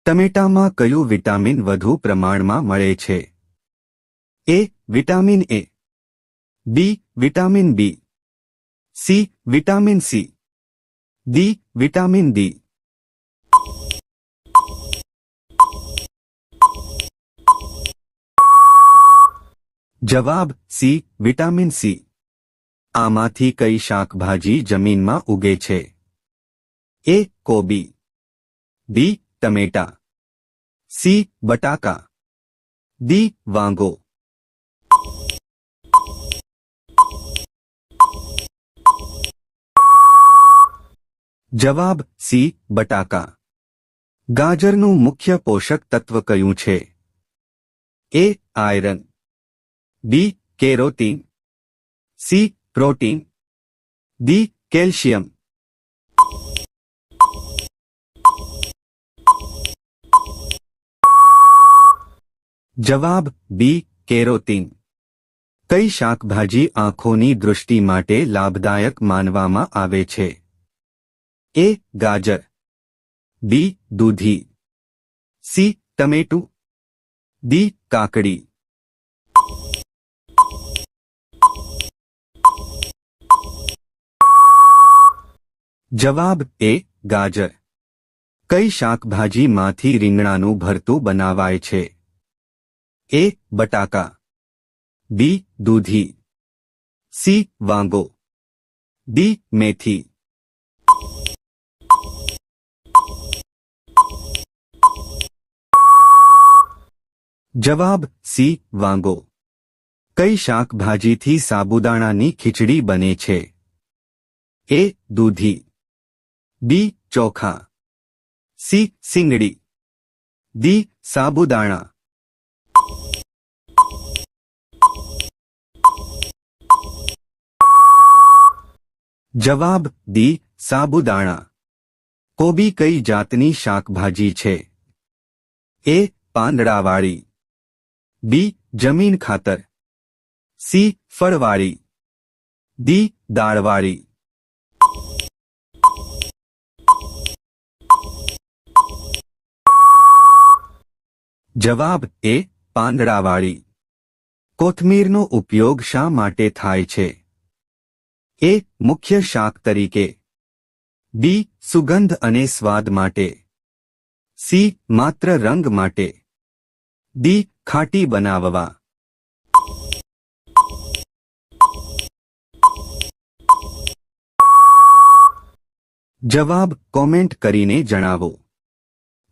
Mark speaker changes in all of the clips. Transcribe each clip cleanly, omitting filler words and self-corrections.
Speaker 1: ટમેટામાં કયું વિટામિન વધુ પ્રમાણમાં મળે છે? A. Vitamin A, B. Vitamin B, C. Vitamin C, D. Vitamin D. જવાબ સી. Vitamin C. આમાંથી કઈ શાકભાજી જમીનમાં ઉગે છે? એ. કોબી, બી. ટમેટા, સી. બટાકા, ડી. વાંગો. જવાબ સી. બટાકા. ગાજરનું મુખ્ય પોષક તત્વ કયું છે? A. Iron, B. Carotene, C. Protein, D. Calcium. જવાબ બી. કેરોટીન. કઈ શાકભાજી આંખોની દૃષ્ટિ માટે લાભદાયક માનવામાં આવે છે? એ. ગાજર, બી. દૂધી, સી. ટમેટું, ડી. કાકડી. જવાબ એ. ગાજર. કઈ શાકભાજીમાંથી રીંગણાનું ભરતું બનાવાય છે? એ. બટાકા, બી. દૂધી, સી. વાંગો, ડી. મેથી. જવાબ સી. વાંગો. કઈ શાકભાજીથી સાબુદાણાની ખીચડી બને છે? એ. દૂધી, બી. ચોખા, સી. સિંગડી, ડી. સાબુદાણા. જવાબ ડી. સાબુદાણા. કોબી કઈ જાતની શાકભાજી છે? એ. પાંદડાવાળી, બી. જમીન ખાતર, સી. ફળવાળી, ડી. દાળવાળી. જવાબ એ. પાંદડાવાળી. કોથમીરનો ઉપયોગ શા માટે થાય છે? એ. મુખ્ય શાક તરીકે, બી. સુગંધ અને સ્વાદ માટે, સી. માત્ર રંગ માટે, ડી. ખાટી બનાવવા. જવાબ કોમેન્ટ કરીને જણાવો.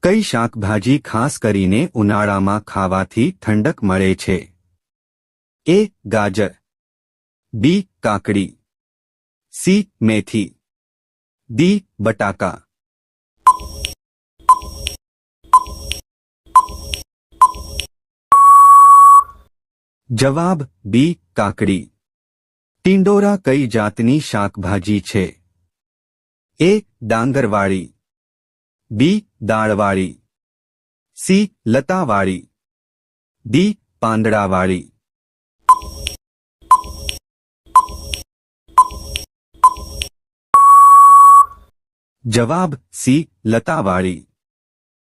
Speaker 1: કઈ શાકભાજી ખાસ કરીને ઉનાળામાં ખાવાથી ઠંડક મળે છે? એ. ગાજર, બી. કાકડી, સી. મેથી, ડી. બટાકા. જવાબ બી. કાકડી. ટિંડોરા કઈ જાતની શાકભાજી છે? એ. ડાંગરવાળી, બી. દાળવાળી, સી. લતાવાળી, ડી. પાંદડાવાળી. જવાબ સી. લતાવાળી.